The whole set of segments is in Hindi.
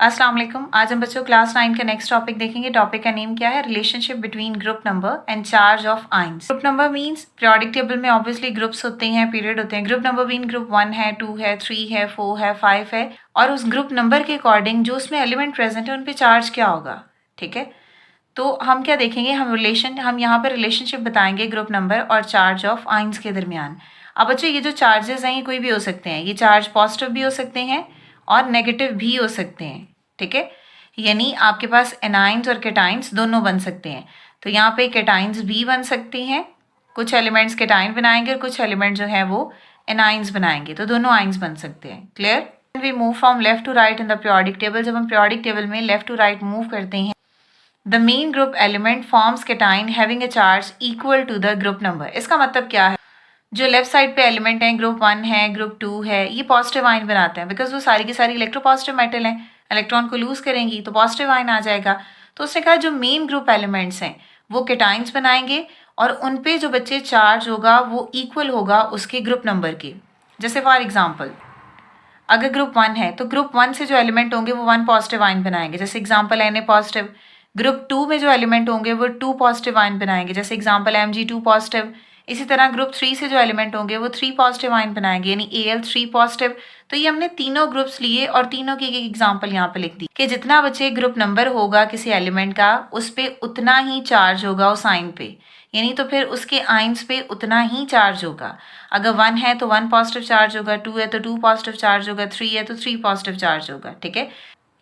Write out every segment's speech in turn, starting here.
अस्सलाम वालेकुम। आज हम बच्चों क्लास 9 का नेक्स्ट टॉपिक देखेंगे। टॉपिक का नेम क्या है? Relationship between group number and charge of ions. Group number means periodic table में ऑब्वियसली ग्रुप्स होते हैं, पीरियड होते हैं। ग्रुप नंबर मीन ग्रुप 1 है, 2 है, 3 है, 4 है, 5 है, और उस ग्रुप नंबर के अकॉर्डिंग जो उसमें एलिमेंट प्रेजेंट है उन पे चार्ज क्या होगा। ठीक है, तो हम क्या देखेंगे, हम यहाँ पे रिलेशनशिप बताएंगे ग्रुप नंबर और चार्ज ऑफ आयंस के दरमियान। अब बच्चों ये जो चार्जेस हैं ये कोई भी हो सकते हैं, ये चार्ज पॉजिटिव भी हो सकते हैं और नेगेटिव भी हो सकते हैं। ठीक है, यानी आपके पास एनाइंस और केटाइंस दोनों बन सकते हैं। तो यहाँ पे केटाइंस भी बन सकते हैं, कुछ एलिमेंट्स केटाइन बनाएंगे और कुछ एलिमेंट जो है वो एनाइंस बनाएंगे, तो दोनों आइंस बन सकते हैं। Clear. We move from left to right in the periodic table. जब हम पीरियोडिक टेबल में लेफ्ट टू राइट मूव करते हैं, the main group element forms cation having a charge equal to the group number. इसका मतलब क्या है, जो लेफ्ट साइड पे एलिमेंट हैं, ग्रुप 1 है, ग्रुप 2 है, ये पॉजिटिव आयन बनाते हैं बिकॉज वो सारी की सारी इलेक्ट्रोपॉजिटिव मेटल हैं। इलेक्ट्रॉन को लूज करेंगी तो पॉजिटिव आयन आ जाएगा। तो उसने कहा जो मेन ग्रुप एलिमेंट्स हैं वो केटाइंस बनाएंगे और उन पे जो बच्चे चार्ज होगा वो इक्वल होगा उसके ग्रुप नंबर के। जैसे फॉर एग्जांपल अगर ग्रुप 1 है तो ग्रुप 1 से जो एलिमेंट होंगे वो 1 पॉजिटिव आयन बनाएंगे, जैसे एग्जांपल Na पॉजिटिव। ग्रुप 2 में जो एलिमेंट होंगे वो 2 पॉजिटिव आयन बनाएंगे, जैसे एग्जांपल Mg2 पॉजिटिव। इसी तरह ग्रुप 3 से जो एलिमेंट होंगे वो 3 पॉजिटिव आयन बनाएंगे, यानी Al3 पॉजिटिव। तो ये हमने तीनों ग्रुप्स लिए और तीनों की एक एग्जांपल यहाँ पे लिख दी कि जितना बच्चे ग्रुप नंबर होगा किसी एलिमेंट का उस पे उतना ही चार्ज होगा उस आयन पे, यानी तो फिर उसके आयंस पे उतना ही चार्ज होगा। अगर 1 है तो 1 पॉजिटिव चार्ज होगा, 2 है तो 2 पॉजिटिव चार्ज होगा, 3 है तो 3 पॉजिटिव चार्ज होगा। ठीक है,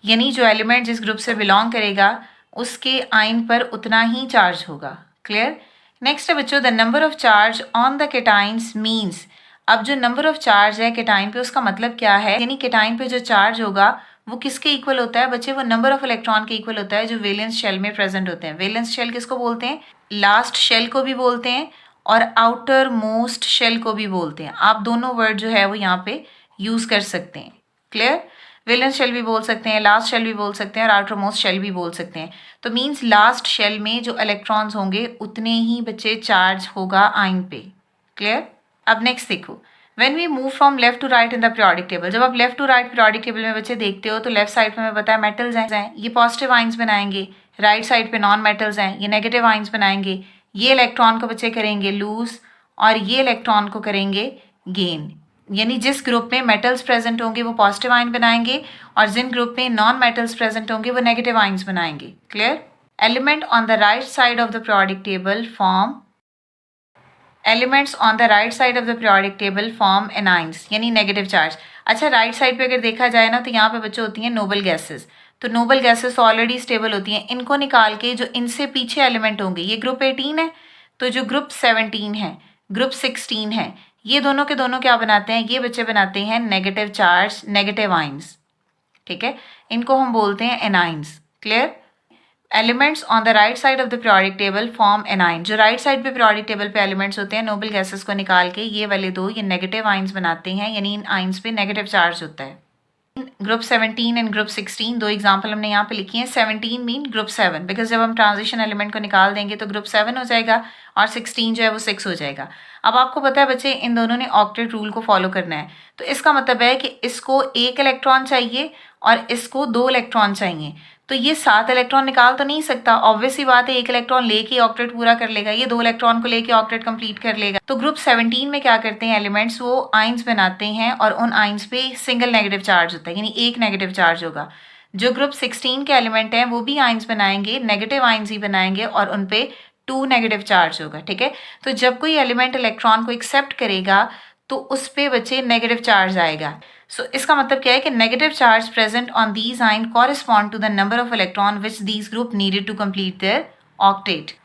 यानी जो एलिमेंट जिस ग्रुप से बिलोंग करेगा उसके आयन पर उतना ही चार्ज होगा। क्लियर। नेक्स्ट है बच्चों the number of charge on the cations means. अब जो नंबर ऑफ चार्ज है केटाइन पे उसका मतलब क्या है, यानी केटाइन पे जो चार्ज होगा वो किसके इक्वल होता है बच्चे, वो नंबर ऑफ इलेक्ट्रॉन के इक्वल होता है जो वैलेंस शेल में प्रेजेंट होते हैं। वैलेंस शेल किसको बोलते हैं? लास्ट शेल को भी बोलते हैं और आउटर मोस्ट शेल को भी बोलते हैं। आप दोनों वर्ड जो है वो यहाँ पे यूज कर सकते हैं। क्लियर। वैलेंस शेल भी बोल सकते हैं, लास्ट शेल भी बोल सकते हैं और आउटर मोस्ट शेल भी बोल सकते हैं। तो मीन्स लास्ट शेल में जो इलेक्ट्रॉन्स होंगे उतने ही बच्चे चार्ज होगा आयन पे। क्लियर। अब नेक्स्ट देखो, when we move from left to right in the periodic table. जब आप left to right periodic table में बच्चे देखते हो तो लेफ्ट साइड पे हमें पता है मेटल्स हैं, ये पॉजिटिव आयंस बनाएंगे। राइट साइड पे नॉन मेटल्स हैं, ये नेगेटिव आयंस बनाएंगे। ये इलेक्ट्रॉन को बच्चे करेंगे लूज और ये इलेक्ट्रॉन को करेंगे गेन, यानी जिस ग्रुप में मेटल्स प्रेजेंट होंगे वो पॉजिटिव आयन बनाएंगे और जिन ग्रुप में नॉन मेटल्स प्रेजेंट होंगे वो नेगेटिव आयंस बनाएंगे। Clear. Element on the right side of the periodic table form elements on the right side of the periodic table form anions, यानी नेगेटिव चार्ज। अच्छा, राइट साइड पे अगर देखा जाए ना तो यहाँ पे बच्चे होती हैं नोबल गैसेस। तो नोबल गैसेस ऑलरेडी स्टेबल होती हैं, इनको निकाल के जो इनसे पीछे एलिमेंट होंगे, ये ग्रुप 18 है तो जो ग्रुप 17 है, ग्रुप 16 है, ये दोनों के दोनों क्या बनाते हैं, ये बच्चे बनाते हैं नेगेटिव चार्ज, नेगेटिव आयंस। ठीक है, इनको हम बोलते हैं anions. Clear. Elements on the right side of the periodic table form A9. जो राइट साइड पे पीरियोडिक टेबल पे एलिमेंट्स होते हैं नोबल गैसेस को निकाल के ये वाले दो ये नेगेटिव आयंस बनाते हैं, यानी इन आयंस पे नेगेटिव चार्ज होता है। ग्रुप 17 एंड ग्रुप 16 दो एग्जांपल हमने यहाँ पे लिखी हैं। 17 मीन ग्रुप 7 बिकॉज जब हम ट्रांजिशन एलिमेंट को निकाल देंगे तो ग्रुप 7 हो जाएगा और 16 जो है वो 6 हो जाएगा। अब आपको पता है बच्चे इन दोनों ने ऑक्टेट रूल को फॉलो करना है, तो इसका मतलब है कि इसको 1 इलेक्ट्रॉन चाहिए और इसको 2 इलेक्ट्रॉन चाहिए। तो ये 7 इलेक्ट्रॉन निकाल तो नहीं सकता, ऑब्वियस सी बात है 1 इलेक्ट्रॉन लेके ऑक्टेट पूरा कर लेगा, ये 2 इलेक्ट्रॉन को लेके ऑक्टेट कंप्लीट कर लेगा। तो ग्रुप 17 में क्या करते हैं एलिमेंट्स, वो आयंस बनाते हैं और उन आयंस पे सिंगल नेगेटिव चार्ज होता है, यानी एक नेगेटिव चार्ज होगा। जो ग्रुप 16 के एलिमेंट हैं वो भी आयंस बनाएंगे, नेगेटिव आयंस ही बनाएंगे और उन पे 2 नेगेटिव चार्ज होगा। ठीक है, तो जब कोई एलिमेंट इलेक्ट्रॉन को एक्सेप्ट करेगा तो उस पे बच्चे नेगेटिव चार्ज आएगा। सो इसका मतलब क्या है कि negative charge present on these ion correspond to the number of electron which these group needed to complete their octet.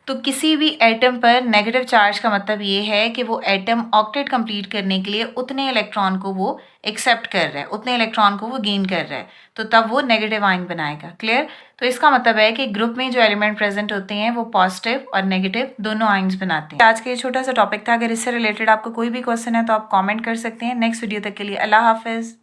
तो किसी भी एटम पर नेगेटिव चार्ज का मतलब ये है कि वो एटम ऑक्टेट कंप्लीट करने के लिए उतने इलेक्ट्रॉन को वो एक्सेप्ट कर रहा है, उतने इलेक्ट्रॉन को वो गेन कर रहा है, तो तब वो नेगेटिव आयन बनाएगा। क्लियर। तो इसका मतलब है कि ग्रुप में जो एलिमेंट प्रेजेंट होते हैं वो पॉजिटिव और नेगेटिव दोनों आयंस बनाते हैं। आज का ये छोटा सा टॉपिक था, अगर इससे रिलेटेड आपको कोई भी क्वेश्चन है तो आप कॉमेंट कर सकते हैं। नेक्स्ट वीडियो तक के लिए अल्लाह हाफिज।